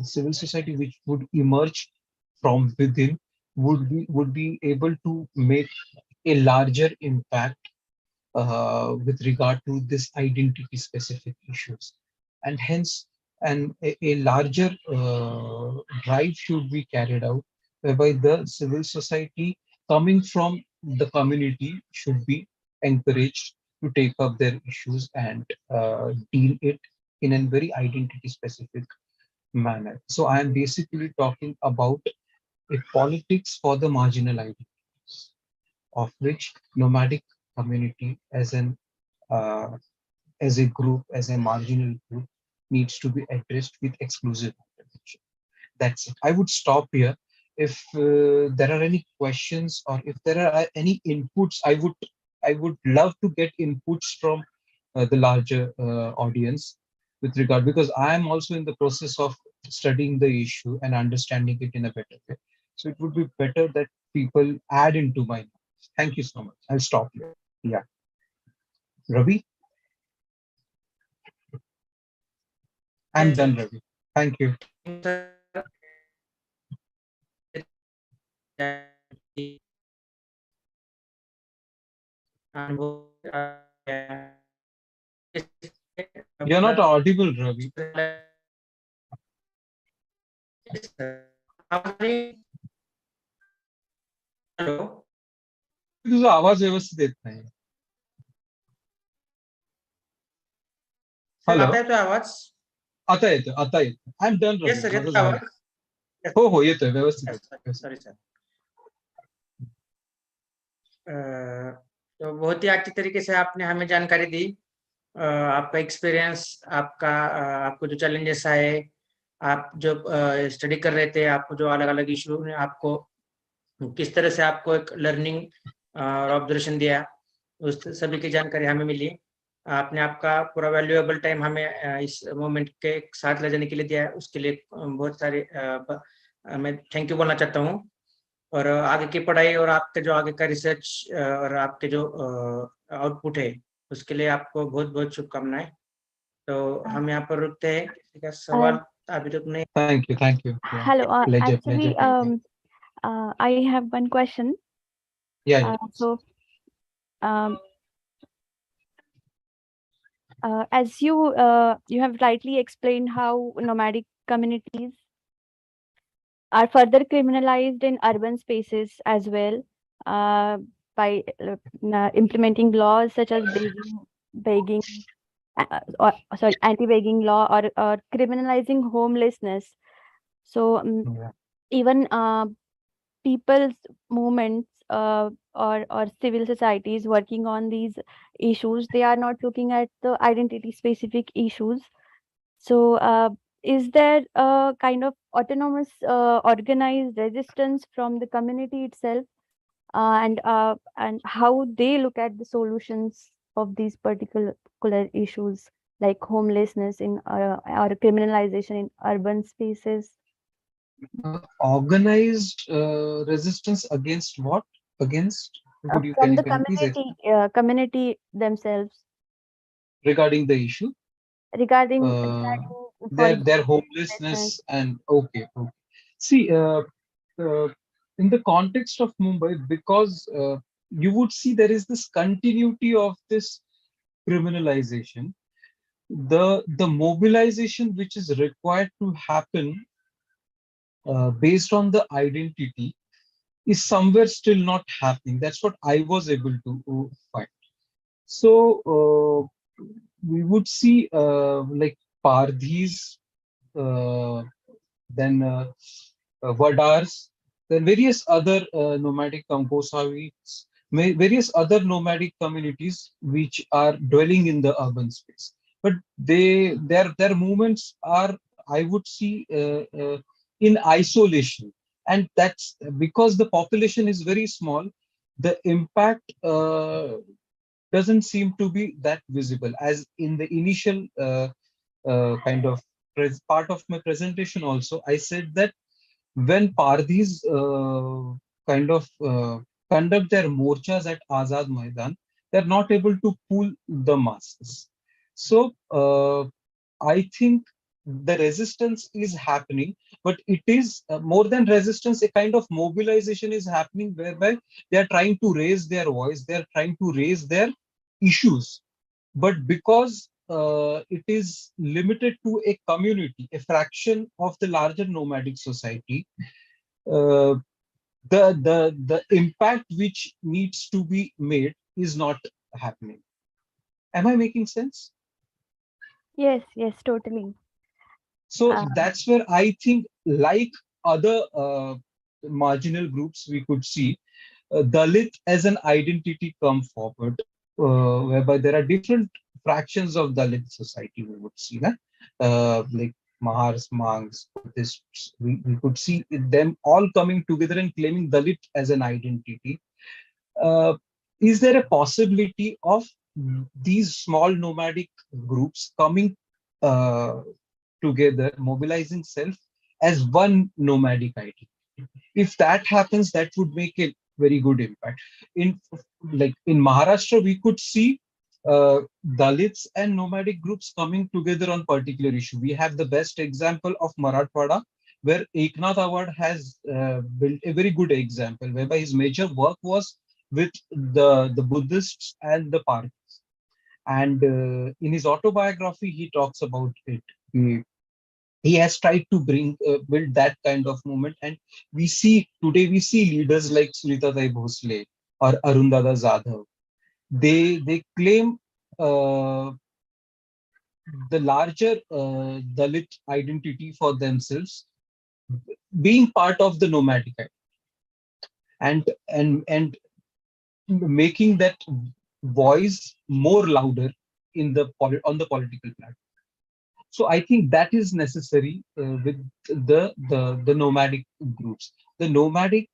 civil society which would emerge from within would be able to make a larger impact with regard to this identity specific issues, and hence a larger drive should be carried out whereby the civil society coming from the community should be encouraged to take up their issues and deal it in a very identity specific manner. So I am basically talking about a politics for the marginal identities, of which nomadic community uh, as a group, as a marginal group, needs to be addressed with exclusive intervention. That's it. I would stop here. If there are any questions or if there are any inputs, I would love to get inputs from the larger audience with regard, because I am also in the process of studying the issue and understanding it in a better way. So it would be better that people add into my knowledge. Thank you so much. I'll stop here. Yeah. Ravi, I'm done, Ravi. Thank you. You're not audible, Ravi. Hello, तुझा आवाज व्यवस्थित येत नाही. Sir hello, आता येतोय आवाज? आता येतो, आता येतो. I am done, yes Ravi. Sir, माझं येतोय झालं. आवाज? हो हो, येतोय व्यवस्थित येतोय. Sorry sir. तो बहुत ही अच्छी तरीके से आपने हमें जानकारी दी. आपका एक्सपीरियंस, आपको जो चैलेंजेस आए, आप जो स्टडी कर रहे थे, आपको जो अलग-अलग इश्यू ने आपको किस तरह से आपको एक लर्निंग और ऑब्जर्वेशन दिया, उस सभी की जानकारी हमें मिली. आपने आपका पूरा वैल्यूएबल टाइम हमें इस मोमेंट के साथ ले जाने के लिए दिया है, उसके लिए बहुत सारे मैं थैंक यू बोलना चाहता हूँ। और आगे की पढ़ाई और आपके जो आगे का रिसर्च और आपके जो आउटपुट है, उसके लिए आपको बहुत बहुत शुभकामनाएं। तो हम यहाँ पर रुकते हैं, किसी का सवाल अभी तक नहीं। Thank you. Yeah, Hello. pleasure Actually, talking. I have one question. Yeah, So, um, as you have rightly explained how nomadic communities are further criminalized in urban spaces as well, uh, by implementing laws such as begging, or sorry, anti-begging law, or criminalizing homelessness. So yeah. even people's movements, or civil societies working on these issues, they are not looking at the identity specific issues. So is there a kind of autonomous organized resistance from the community itself, and how they look at the solutions of these particular issues like homelessness in or criminalization in urban spaces? Organized resistance against what? Against? From the Can you please community themselves, regarding the issue? regarding, for Their example, homelessness. homelessness and okay. See, uh, in the context of Mumbai, because you would see there is this continuity of this criminalization, the mobilization which is required to happen based on the identity is somewhere still not happening. That's what I was able to find. So we would see like Pardhis, uh, then Vadars, then various other nomadic Kamposavis, various other nomadic communities which are dwelling in the urban space. But their movements are, I would see, in isolation, and that's because the population is very small. The impact doesn't seem to be that visible as in the initial kind of part of my presentation. Also, I said that when Pardhis kind of conduct their morchas at Azad Maidan, they're not able to pull the masses. So I think the resistance is happening, but it is more than resistance, a kind of mobilization is happening whereby they are trying to raise their voice, they are trying to raise their issues. But because it is limited to a community, a fraction of the larger nomadic society, uh, the impact which needs to be made is not happening. Am I making sense? Yes, yes, totally. So Uh, that's where I think, like other marginal groups, we could see Dalit as an identity come forward, whereby there are different fractions of Dalit society. We would see that, like Mahars, Mangs, Buddhists. We could see them all coming together and claiming Dalit as an identity. Uh, is there a possibility of these small nomadic groups coming uh, together, mobilizing self as one nomadic identity? If that happens, that would make a very good impact. In like in Maharashtra, we could see Dalits and nomadic groups coming together on particular issue. We have the best example of Marathwada, where Eknath Awad has built a very good example, whereby his major work was with the Buddhists and the Parthis. And in his autobiography, he talks about it. He has tried to build that kind of movement, and we see leaders like Sunita Dai Bhosle or Arundada Jadhav. They claim uh, the larger Dalit identity for themselves, being part of the nomadic identity, and making that voice more louder in on the political platform. So I think that is necessary with the nomadic groups. The nomadic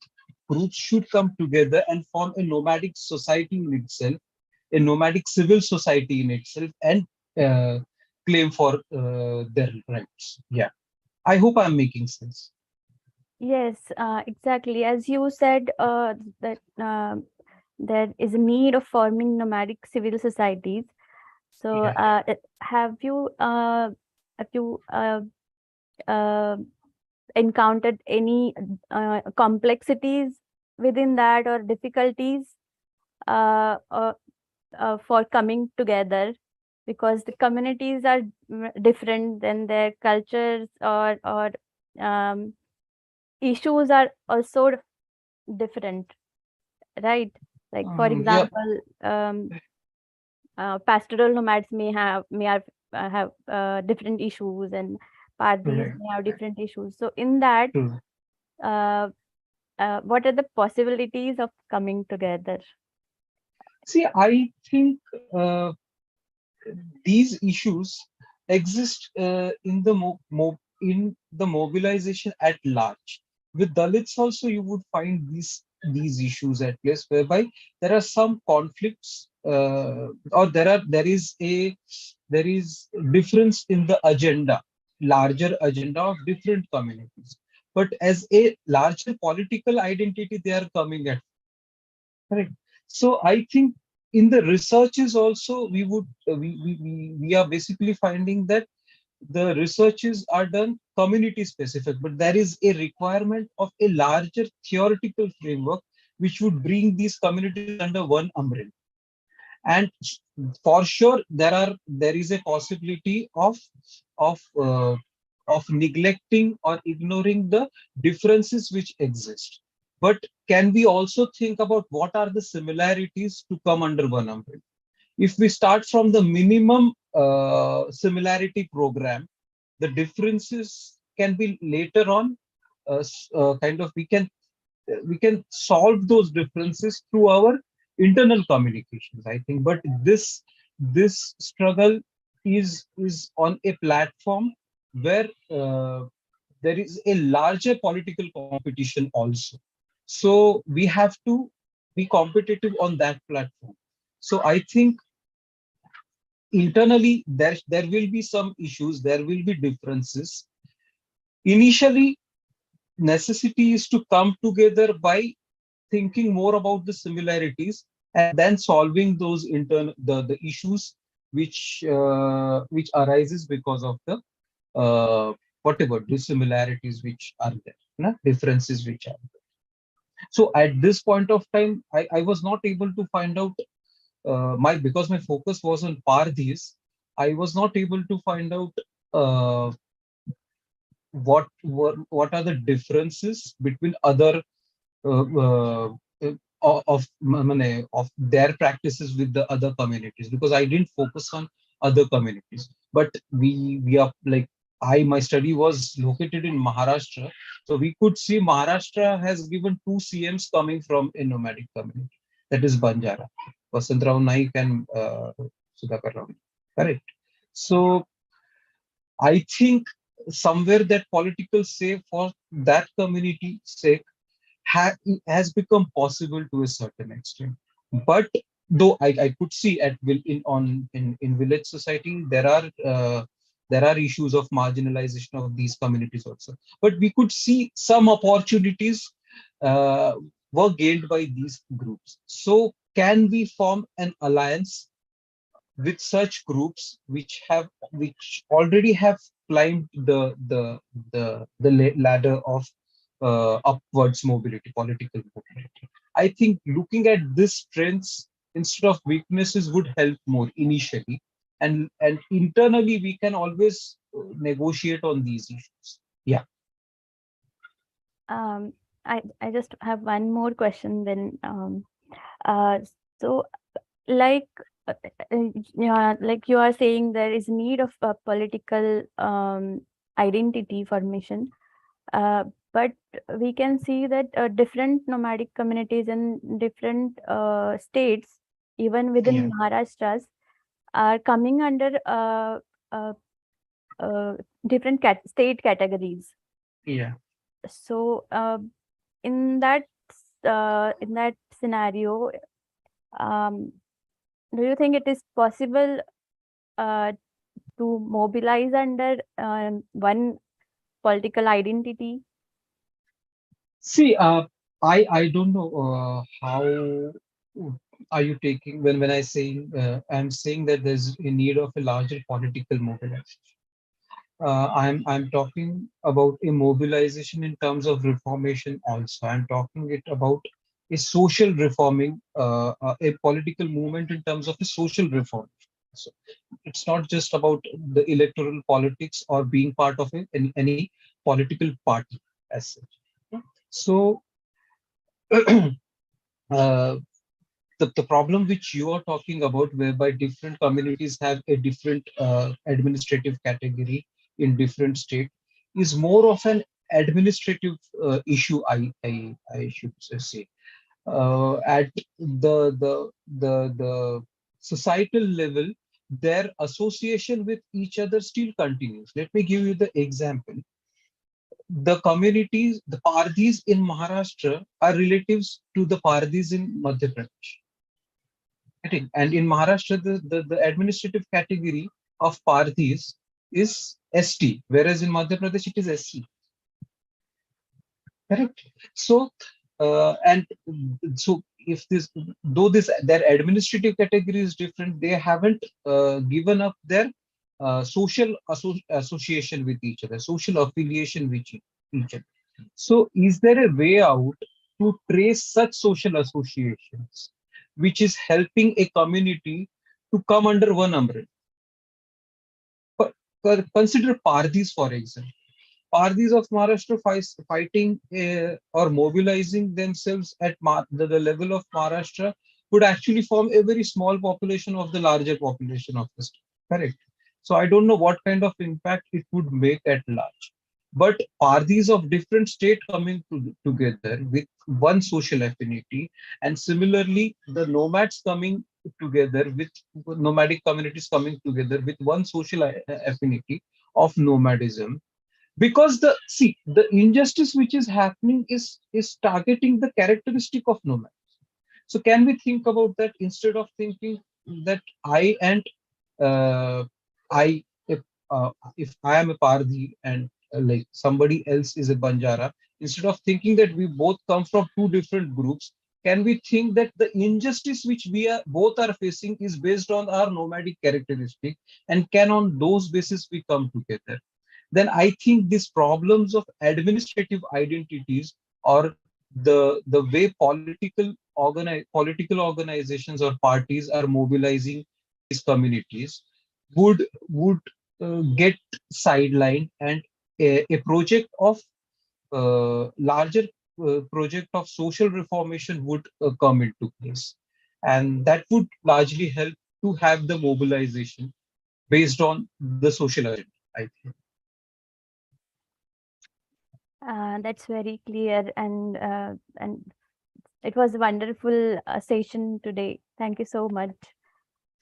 groups should come together and form a nomadic society in itself, a nomadic civil society in itself and uh, claim for their rights. Yeah, I hope I'm making sense. Yes, exactly. As you said, that there is a need of forming nomadic civil societies. So, Yeah, have you encountered any complexities within that, or difficulties uh, uh, for coming together? Because the communities are different, then their cultures or um, issues are also different, right? Like, for yeah, example, pastoral nomads have different issues, and Pardis right, may have different issues. So in that, true. uh, what are the possibilities of coming together? See, I think these issues exist in the mobilization at large. With Dalits also, you would find these issues at place, whereby there are some conflicts, or there is difference in the agenda, larger agenda of different communities. But as a larger political identity, they are coming at. Correct. So I think in the researches also we are basically finding that the researches are done community specific, but there is a requirement of a larger theoretical framework which would bring these communities under one umbrella. And for sure there is a possibility of of neglecting or ignoring the differences which exist, but can we also think about what are the similarities to come under one umbrella? If we start from the minimum similarity program, the differences can be later on kind of we can solve those differences through our internal communications, I think. But this struggle is on a platform where there is a larger political competition also, so we have to be competitive on that platform. So I think internally there will be some issues, there will be differences. Initially, necessity is to come together by thinking more about the similarities and then solving those the issues which arises because of the whatever dissimilarities which are there, na? Differences which are there. So at this point of time, I was not able to find out my because my focus was on Pardis. I was not able to find out uh, what are the differences between other uh, uh, of their practices with the other communities, because I didn't focus on other communities. But we are like my study was located in Maharashtra, so we could see Maharashtra has given two CMs coming from a nomadic community, that is Banjara, Vasantrao Naik and Sudhakar Rao. Correct. So I think somewhere that political say for that community sake ha- has become possible to a certain extent. But though I could see at will in village society there are issues of marginalization of these communities also. But we could see some opportunities uh, were gained by these groups. So can we form an alliance with such groups which already have climbed the ladder of upwards mobility, political mobility? I think looking at these strengths instead of weaknesses would help more initially, and internally we can always negotiate on these issues. Yeah, Um, I just have one more question then. Uh, so like yeah, like you are saying, there is need of a political identity formation, uh, but we can see that different nomadic communities in different states, even within yeah, Maharashtra's, are coming under uh, uh, different state categories. yeah, So in that scenario, um, do you think it is possible to mobilize under one political identity? See, I don't know how are you taking when I saying I'm saying that there's a need of a larger political mobilization. I'm talking about a mobilization in terms of reformation also. I'm talking it about a social reforming, a political movement in terms of a social reform. So it's not just about the electoral politics or being part of any political party as such. So uh, the problem which you are talking about, whereby different communities have a different administrative category in different state, is more of an administrative issue. I should say at the societal level, their association with each other still continues. Let me give you the example. The communities, the Pardis in Maharashtra are relatives to the Pardis in Madhya Pradesh. Right? And in Maharashtra, the administrative category of Pardis is ST, whereas in Madhya Pradesh it is SC. Correct. So, and so if this, though this their administrative category is different, they haven't given up their social association with each other, social affiliation with each other. So, is there a way out to trace such social associations, which is helping a community to come under one umbrella? Consider Pardis, for example. Pardis of Maharashtra fighting or mobilizing themselves at the level of Maharashtra would actually form a very small population of the larger population of the state. Correct. So I don't know what kind of impact it would make at large. But Pardis of different state coming together with one social affinity, and similarly the nomads coming together with nomadic communities coming together with one social affinity of nomadism, because the injustice which is happening is targeting the characteristic of nomad. So can we think about that instead of thinking that I and I if I am a Pardhi and like somebody else is a Banjara, instead of thinking that we both come from two different groups, can we think that the injustice which we are both are facing is based on our nomadic characteristic, and can on those basis we come together? Then I think these problems of administrative identities, or the way political organizations or parties are mobilizing these communities would get sidelined, and a project of larger project of social reformation would come into place, and that would largely help to have the mobilization based on the social agenda, I think. That's very clear, and it was a wonderful session today. Thank you so much.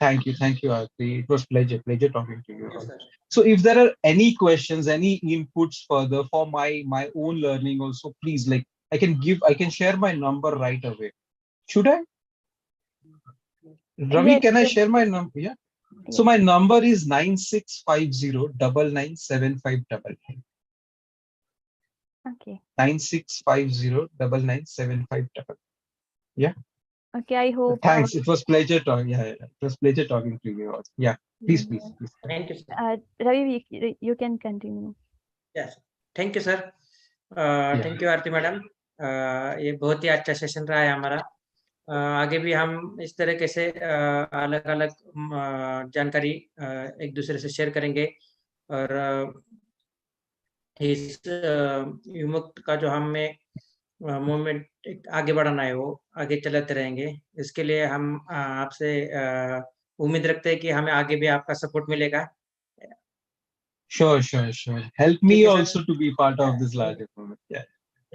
Thank you, Aarti. It was pleasure talking to you. Yes, sir. So, if there are any questions, any inputs further for my own learning, also please, like I can share my number right away. Should I, Ravi? Yes, Can I yes, share my number? Yeah. So yes. my number is 9650 997599. Okay. 9650 997599. Yeah. Okay. I hope. Thanks. It was pleasure talking. Yeah, yeah, it was pleasure talking to you also. Yeah. Please, Yeah. please, please. Thank you, sir. Ravi, you can continue. Yes, thank you sir. Yeah. Thank you Aarti madam. ये बहुत ही अच्छा session रहा है हमारा. आगे भी हम इस तरीके से अलग-अलग जानकारी एक दूसरे से शेयर करेंगे, और इस विमुक्त का जो हमें मूवमेंट आगे बढ़ाना है वो आगे चलाते रहेंगे. इसके लिए हम आपसे उम्मीद रखते हैं कि हमें आगे भी आपका सपोर्ट मिलेगा. Sure, sure, sure. Help ठीक me है sir. also to be part of this larger movement. Yeah.